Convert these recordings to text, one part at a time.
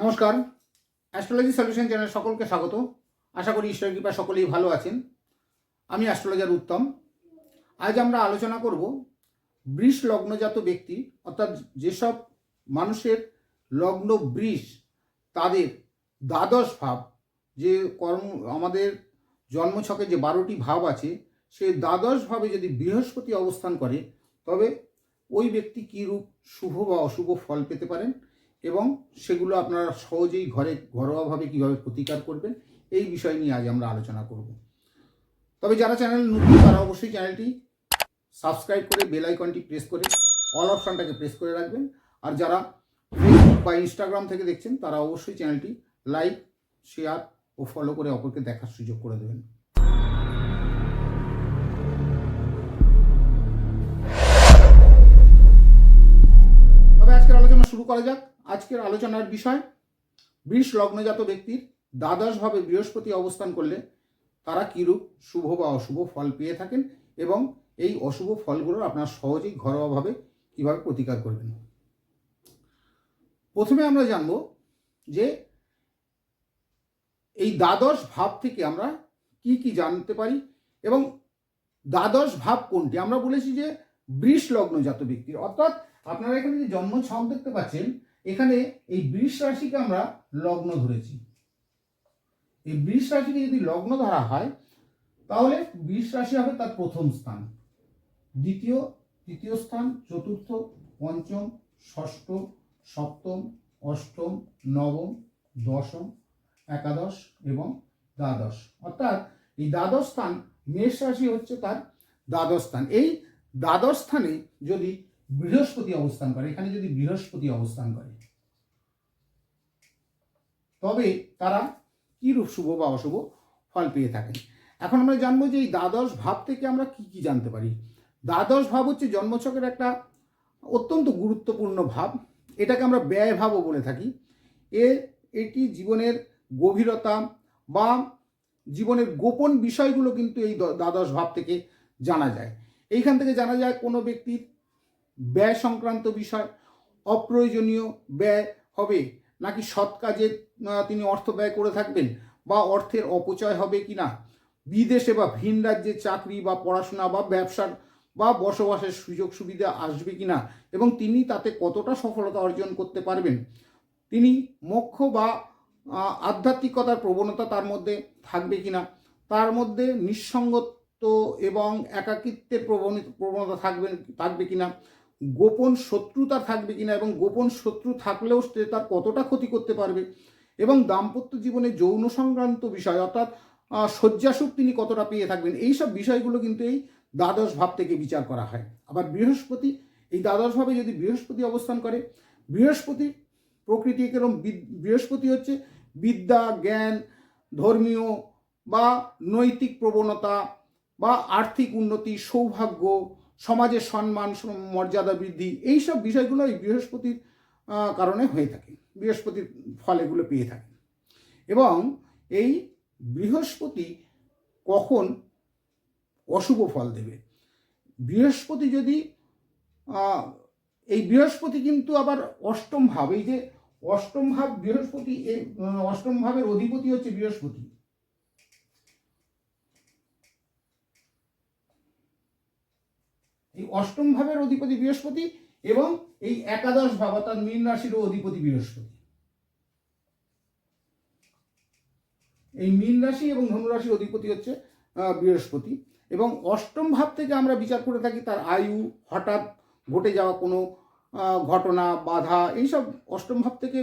নমস্কার, astrology solution channel সকলকে স্বাগত। আশা করি ঈশ্বরের কৃপা সকলেই ভালো আছেন। আমি অ্যাস্ট্রোলজার উত্তম। আজ আমরা আলোচনা করব বৃষ লগ্নজাত ব্যক্তি, অর্থাৎ যেসব মানুষের লগ্ন বৃষ, তাদের দ্বাদশ ভাব, যে আমাদের জন্মছকে যে 12টি ভাব আছে, সেই দ্বাদশ ভাবে যদি বৃহস্পতি অবস্থান করে তবে ওই ব্যক্তি কী রূপ শুভ বা অশুভ ফল পেতে পারেন এবং সেগুলো আপনারা সহজেই ঘরোয়াভাবে কীভাবে প্রতিকার করবেন, এই বিষয় নিয়ে আজ আমরা আলোচনা করব। তবে যারা চ্যানেল নতুন তারা অবশ্যই চ্যানেলটি সাবস্ক্রাইব করে বেল আইকনটি প্রেস করে অল অপশানটাকে প্রেস করে রাখবেন। আর যারা ফেসবুক বা ইনস্টাগ্রাম থেকে দেখছেন তারা অবশ্যই চ্যানেলটি লাইক, শেয়ার ও ফলো করে অপরকে দেখার সুযোগ করে দেবেন। তবে আজকের আলোচনা শুরু করা যাক। আজকের আলোচনার বিষয় বৃষ লগ্নজাত ব্যক্তির দ্বাদশভাবে বৃহস্পতি অবস্থান করলে তারা কীরূপ শুভ বা অশুভ ফল পেয়ে থাকেন এবং এই অশুভ ফলগুলোর আপনারা সহজেই ঘরোয়াভাবে কীভাবে প্রতিকার করবেন। প্রথমে আমরা জানব যে এই দ্বাদশ ভাব থেকে আমরা কি কি জানতে পারি এবং দ্বাদশ ভাব কোনটি। আমরা বলেছি যে বৃষ লগ্নজাত ব্যক্তির, অর্থাৎ আপনারা এখানে যে জন্ম ছক দেখতে পাচ্ছেন, এখানে এই বৃষ রাশিকে আমরা লগ্ন ধরেছি। এই বৃষ রাশিকে যদি লগ্ন ধরা হয় তাহলে বৃষ রাশি হবে তার প্রথম স্থান, দ্বিতীয়, তৃতীয় স্থান, চতুর্থ, পঞ্চম, ষষ্ঠ, সপ্তম, অষ্টম, নবম, দশম, একাদশ এবং দ্বাদশ। অর্থাৎ এই দ্বাদশ স্থান, মেষ রাশি হচ্ছে তার দ্বাদশ স্থান। এই দ্বাদশ স্থানে যদি বৃহস্পতি অবস্থান করে, এখানে যদি বৃহস্পতি অবস্থান করে তবে তারা কীরূপ শুভ বা অশুভ ফল পেয়ে থাকেন। এখন আমরা জানবো যে এই দ্বাদশ ভাব থেকে আমরা কি কি জানতে পারি। দ্বাদশ ভাব হচ্ছে জন্মছকের একটা অত্যন্ত গুরুত্বপূর্ণ ভাব। এটাকে আমরা ব্যয় ভাবও বলে থাকি। এটি জীবনের গভীরতা বা জীবনের গোপন বিষয়গুলো কিন্তু এই দ্বাদশ ভাব থেকে জানা যায়। এইখান থেকে জানা যায় কোনো ব্যক্তির ব্যয় সংক্রান্ত বিষয়, অপ্রয়োজনীয় ব্যয় হবে নাকি সৎ কাজে তিনি অর্থ ব্যয় করে থাকবেন বা অর্থের অপচয় হবে কিনা, বিদেশে বা ভিন রাজ্যে চাকরি বা পড়াশোনা বা ব্যবসার বা বসবাসের সুযোগ সুবিধা আসবে কিনা এবং তিনি তাতে কতটা সফলতা অর্জন করতে পারবেন, তিনি মোক্ষ বা আধ্যাত্মিকতার প্রবণতা তার মধ্যে থাকবে কিনা, তার মধ্যে নিঃসঙ্গত্ব এবং একাকিত্বের প্রবণতা থাকবে কিনা, গোপন শত্রুতা থাকবে কিনা এবং গোপন শত্রু থাকলেও সে তার কতটা ক্ষতি করতে পারবে এবং দাম্পত্য জীবনে যৌন সংক্রান্ত বিষয়, অর্থাৎ শয্যাসুখ তিনি কতটা পেয়ে থাকবেন, এইসব বিষয়গুলো কিন্তু এই দ্বাদশ ভাব থেকে বিচার করা হয়। আবার বৃহস্পতি, এই দ্বাদশ ভাবে যদি বৃহস্পতি অবস্থান করে, বৃহস্পতি প্রকৃতি এরকম, বৃহস্পতি হচ্ছে বিদ্যা, জ্ঞান, ধর্মীয় বা নৈতিক প্রবণতা বা আর্থিক উন্নতি, সৌভাগ্য, সমাজের সম্মান মর্যাদা বৃদ্ধি, এইসব বিষয়গুলো এই বৃহস্পতির কারণে হয়ে থাকে, বৃহস্পতির ফল এগুলো পেয়ে থাকে। এবং এই বৃহস্পতি কখন অশুভ ফল দেবে, বৃহস্পতি যদি এই বৃহস্পতি কিন্তু আবার অষ্টম ভাব, এই যে অষ্টম ভাব বৃহস্পতি, এই অষ্টম ভাবের অধিপতি হচ্ছে বৃহস্পতি। এই অষ্টম ভাবের অধিপতি বৃহস্পতি এবং এই একাদশ ভাব অর্থাৎ মীন রাশিরও অধিপতি বৃহস্পতি। এই মীন রাশি এবং ধনু রাশির অধিপতি হচ্ছে বৃহস্পতি এবং অষ্টম ভাব থেকে আমরা বিচার করে থাকি তার আয়ু, হঠাৎ ঘটে যাওয়া কোনো ঘটনা, বাধা, এইসব অষ্টম ভাব থেকে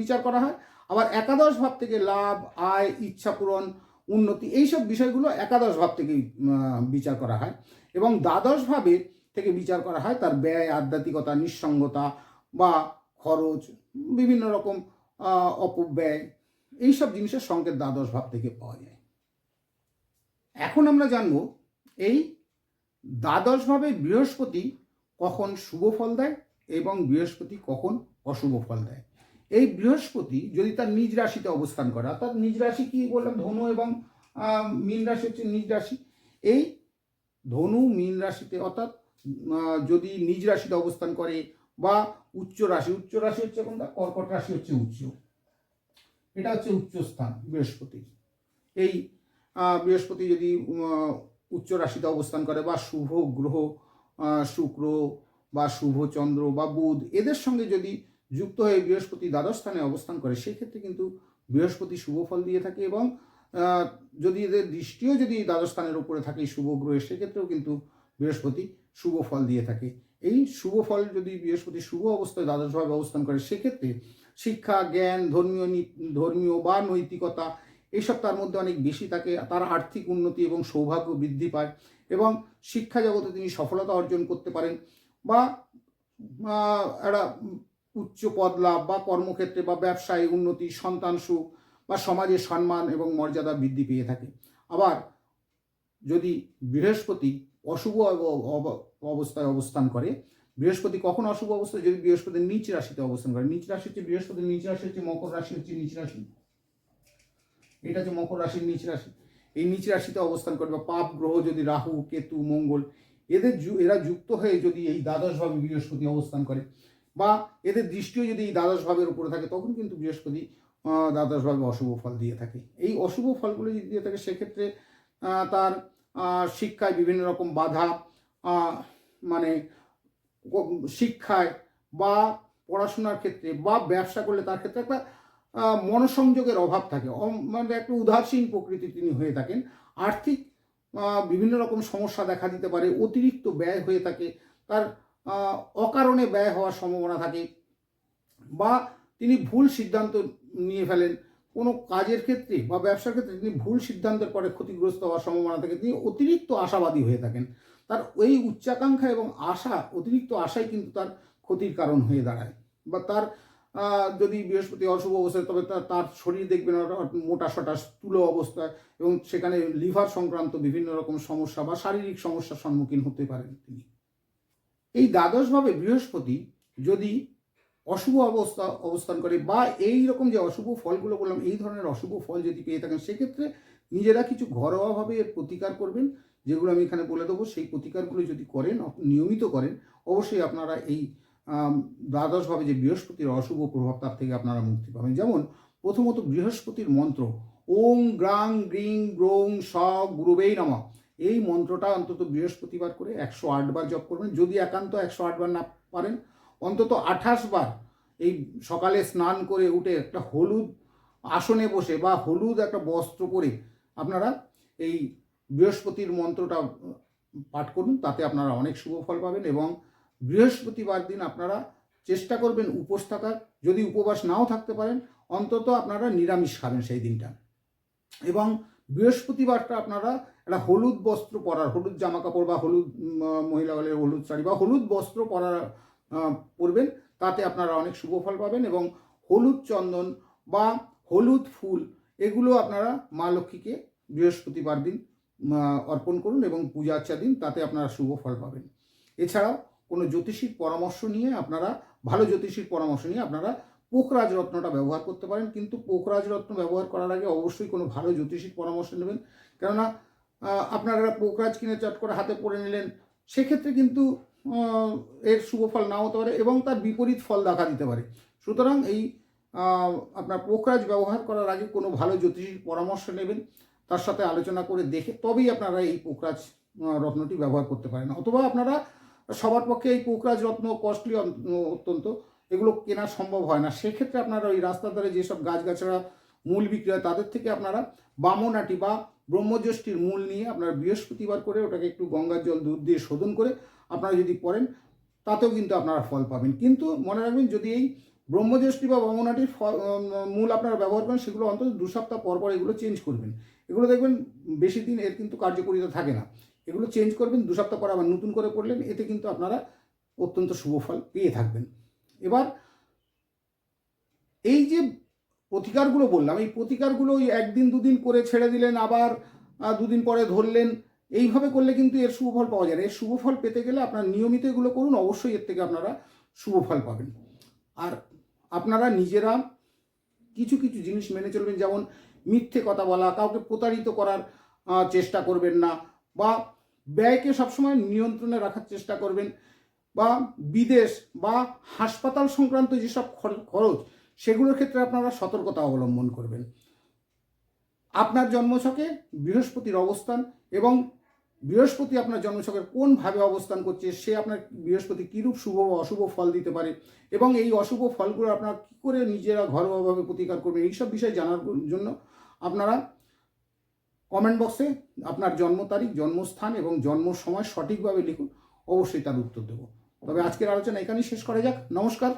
বিচার করা হয়। আবার একাদশ ভাব থেকে লাভ, আয়, ইচ্ছা পূরণ, উন্নতি, এইসব বিষয়গুলো একাদশ ভাব থেকে বিচার করা হয় এবং দ্বাদশ ভাবে থেকে বিচার করা হয় তার ব্যয়, আধ্যাত্মিকতা, নিঃসঙ্গতা বা খরচ, বিভিন্ন রকম অপব্যয়, এইসব জিনিসের সংকেত দ্বাদশ ভাব থেকে পাওয়া যায়। এখন আমরা জানব এই দ্বাদশ ভাবে বৃহস্পতি কখন শুভ ফল দেয় এবং বৃহস্পতি কখন অশুভ ফল দেয়। এই বৃহস্পতি যদি তার নিজ রাশিতে অবস্থান করে, অর্থাৎ নিজ রাশি কি বললাম, ধনু এবং মীন রাশি হচ্ছে নিজ রাশি। এই ধনু মীন রাশিতে, অর্থাৎ যদি নিজ রাশিতে অবস্থান করে বা উচ্চ রাশি, উচ্চ রাশি হচ্ছে কোনটা, কর্কট রাশি হচ্ছে উচ্চ, এটা হচ্ছে উচ্চস্থান বৃহস্পতি। এই বৃহস্পতি যদি উচ্চ রাশিতে অবস্থান করে বা শুভ গ্রহ শুক্র বা শুভ চন্দ্র বা বুধ এদের সঙ্গে যদি যুক্ত হয়ে বৃহস্পতি দ্বাদশ স্থানে অবস্থান করে, সেক্ষেত্রে কিন্তু বৃহস্পতি শুভ ফল দিয়ে থাকে। এবং যদি এদের দৃষ্টিও যদি দ্বাদশ স্থানের উপরে থাকে শুভ গ্রহের, সেক্ষেত্রেও কিন্তু বৃহস্পতি শুভ ফল দিয়ে থাকে। এই শুভ ফল যদি বৃহস্পতি শুভ অবস্থায় দ্বাদশভাবে অবস্থান করে, সেক্ষেত্রে শিক্ষা, জ্ঞান, ধর্মীয় বা নৈতিকতা এইসব তার মধ্যে অনেক বেশি থাকে। তার আর্থিক উন্নতি এবং সৌভাগ্য বৃদ্ধি পায় এবং শিক্ষা জগতে তিনি সফলতা অর্জন করতে পারেন বা একটা উচ্চ পদ লাভ বা কর্মক্ষেত্রে বা ব্যবসায় উন্নতি, সন্তান সুখ বা সমাজে সম্মান এবং মর্যাদা বৃদ্ধি পেয়ে থাকে। আবার যদি বৃহস্পতি অশুভ অবস্থায় অবস্থান করে, বৃহস্পতি কখন অশুভ অবস্থায়? যদি বৃহস্পতি নিচ রাশিতে অবস্থান করে। নিচ রাশি হচ্ছে বৃহস্পতির নিচ রাশি হচ্ছে মকর রাশি, হচ্ছে নিচ রাশি। এটা হচ্ছে মকর রাশির নিচ রাশি। এই নিচ রাশিতে অবস্থান করে বা পাপ গ্রহ যদি রাহু, কেতু, মঙ্গল এরা যুক্ত হয়ে যদি এই দ্বাদশভাবে বৃহস্পতি অবস্থান করে বা এদের দৃষ্টিও যদি এই দ্বাদশভাবের উপরে থাকে, তখন কিন্তু বৃহস্পতি দ্বাদশভাবে অশুভ ফল দিয়ে থাকে। এই অশুভ ফলগুলো যদি দিয়ে থাকে, সেক্ষেত্রে তার শিক্ষায় বিভিন্ন রকম বাধা, মানে শিক্ষায় বা পড়াশোনার ক্ষেত্রে বা ব্যবসা করলে তার ক্ষেত্রে একটা মনসংযোগের অভাব থাকে, মানে একটা উদাসীন প্রকৃতির তিনি হয়ে থাকেন। আর্থিক বিভিন্ন রকম সমস্যা দেখা দিতে পারে, অতিরিক্ত ব্যয় হয়ে থাকে, তার অকারণে ব্যয় হওয়ার সম্ভাবনা থাকে বা তিনি ভুল সিদ্ধান্ত নিয়ে ফেলেন কোনো কাজের ক্ষেত্রে বা ব্যবসার ক্ষেত্রে। তিনি ভুল সিদ্ধান্তের পরে ক্ষতিগ্রস্ত হওয়ার সম্ভাবনা থাকে। তিনি অতিরিক্ত আশাবাদী হয়ে থাকেন। তার ওই উচ্চাকাঙ্ক্ষা এবং অতিরিক্ত আশাই কিন্তু তার ক্ষতির কারণ হয়ে দাঁড়ায়। বা তার যদি বৃহস্পতি অশুভ অবস্থায়, তবে তার শরীর দেখবেন মোটা সোটা স্থূল অবস্থায় এবং সেখানে লিভার সংক্রান্ত বিভিন্ন রকম সমস্যা বা শারীরিক সমস্যার সম্মুখীন হতে পারেন তিনি। এই দ্বাদশভাবে বৃহস্পতি যদি অশুভ অবস্থান করে বা এই রকম যে অশুভ ফলগুলো বললাম, এই ধরনের অশুভ ফল যদি পেয়ে থাকেন, সেক্ষেত্রে নিজেরা কিছু ঘরোয়াভাবে এর প্রতিকার করবেন, যেগুলো আমি এখানে বলে দেবো। সেই প্রতিকারগুলো যদি করেন, নিয়মিত করেন, অবশ্যই আপনারা এই দ্বাদশভাবে যে বৃহস্পতির অশুভ প্রভাব, তার থেকে আপনারা মুক্তি পাবেন। যেমন প্রথমত বৃহস্পতির মন্ত্র ওং গ্রাং গ্রিং গ্রৌং স গুরুবেই নমঃ, এই মন্ত্রটা অন্তত বৃহস্পতিবার করে 108 বার জপ করবেন। যদি একান্ত 108 বার না পারেন, অন্তত 28 বার এই সকালে স্নান করে উঠে একটা হলুদ আসনে বসে বা হলুদ একটা বস্ত্র পরে আপনারা এই বৃহস্পতির মন্ত্রটা পাঠ করুন। তাতে আপনারা অনেক শুভ ফল পাবেন। এবং বৃহস্পতিবার দিন আপনারা চেষ্টা করবেন উপোস থাকার। যদি উপবাস নাও থাকতে পারেন, অন্তত আপনারা নিরামিষ খাবেন সেই দিনটা। এবং বৃহস্পতিবারটা আপনারা একটা হলুদ বস্ত্র পরার, হলুদ জামা কাপড় বা হলুদ, মহিলা হলে হলুদ শাড়ি বা হলুদ বস্ত্র পরবেন। তাতে আপনারা অনেক শুভ ফল পাবেন। এবং হলুদ চন্দন বা হলুদ ফুল এগুলো আপনারা মা লক্ষ্মীকে বৃহস্পতিবার দিন অর্পণ করুন এবং পূজা আর্চা দিন, তাতে আপনারা শুভ ফল পাবেন। এছাড়াও কোনো জ্যোতিষীর পরামর্শ নিয়ে আপনারা, ভালো জ্যোতিষীর পরামর্শ নিয়ে আপনারা পোখরাজ রত্নটা ব্যবহার করতে পারেন। কিন্তু পোখরাজ রত্ন ব্যবহার করার আগে অবশ্যই কোনো ভালো জ্যোতিষীর পরামর্শ নেবেন। কেননা আপনারা পোখরাজ কিনে চট করে হাতে পরে নিলেন, সেক্ষেত্রে কিন্তু এর শুভ ফল নাও হতে পারে এবং তার বিপরীত ফল দেখা দিতে পারে। সুতরাং এই আপনার পোখরাজ ব্যবহার করার আগে কোনো ভালো জ্যোতিষীর পরামর্শ নেবেন, তার সাথে আলোচনা করে দেখে তবেই আপনারা এই পোখরাজ রত্নটি ব্যবহার করতে পারেন। অথবা আপনারা, সবার পক্ষে এই পোখরাজ রত্ন কস্টলি অত্যন্ত, এগুলো কেনা সম্ভব হয় না। সেক্ষেত্রে আপনারা ওই রাস্তার ধারে যেসব গাছগাছড়া মূল বিক্রি হয়, তাদের থেকে আপনারা বামনাটি বা ব্রহ্মজ্যোষ্ঠীর মূল নিয়ে আপনারা বৃহস্পতিবার করে ওটাকে একটু গঙ্গার জল দুধ দিয়ে শোধন করে আপনারা যদি পড়েন, তাতেও কিন্তু আপনারা ফল পাবেন। কিন্তু মনে রাখবেন, যদি এই ব্রহ্মজ্যোষ্ঠী বা বামনাটির মূল আপনারা ব্যবহার করেন, সেগুলো অন্তত 2 সপ্তাহ পর পর এগুলো চেঞ্জ করবেন। এগুলো দেখবেন বেশি দিন এর কিন্তু কার্যকারিতা থাকে না। এগুলো চেঞ্জ করবেন, 2 সপ্তাহ পর আবার নতুন করে পড়লেন, এতে কিন্তু আপনারা অত্যন্ত শুভ ফল পেয়ে থাকবেন। এবার এই যে প্রতিকারগুলো বললাম, এই প্রতিকারগুলো ওই 1 দিন 2 দিন করে ছেড়ে দিলেন, আবার 2 দিন পরে ধরলেন, এইভাবে করলে কিন্তু এর শুভ ফল পাওয়া যায় না। এর শুভ ফল পেতে গেলে আপনারা নিয়মিত এগুলো করুন, অবশ্যই এর থেকে আপনারা শুভ ফল পাবেন। আর আপনারা নিজেরা কিছু কিছু জিনিস মেনে চলবেন, যেমন মিথ্যে কথা বলা, কাউকে প্রতারিত করার চেষ্টা করবেন না, বা ব্যয়কে সবসময় নিয়ন্ত্রণে রাখার চেষ্টা করবেন, বা বিদেশ বা হাসপাতাল সংক্রান্ত যেসব খরচ, সেগুলোর ক্ষেত্রে আপনারা সতর্কতা অবলম্বন করবেন। আপনার জন্মছকে বৃহস্পতির অবস্থান এবং বৃহস্পতি আপনার জন্মছকের কোনভাবে অবস্থান করছে, সে আপনার বৃহস্পতি কীরূপ শুভ বা অশুভ ফল দিতে পারে এবং এই অশুভ ফলগুলো আপনারা কী করে নিজেরা ঘরোয়াভাবে প্রতিকার করবেন, এইসব বিষয় জানার জন্য আপনারা কমেন্ট বক্সে আপনার জন্ম তারিখ, জন্মস্থান এবং জন্ম সময় সঠিকভাবে লিখুন, অবশ্যই তার উত্তর দেবো। তবে আজকের আলোচনা এখানেই শেষ করা যাক। নমস্কার।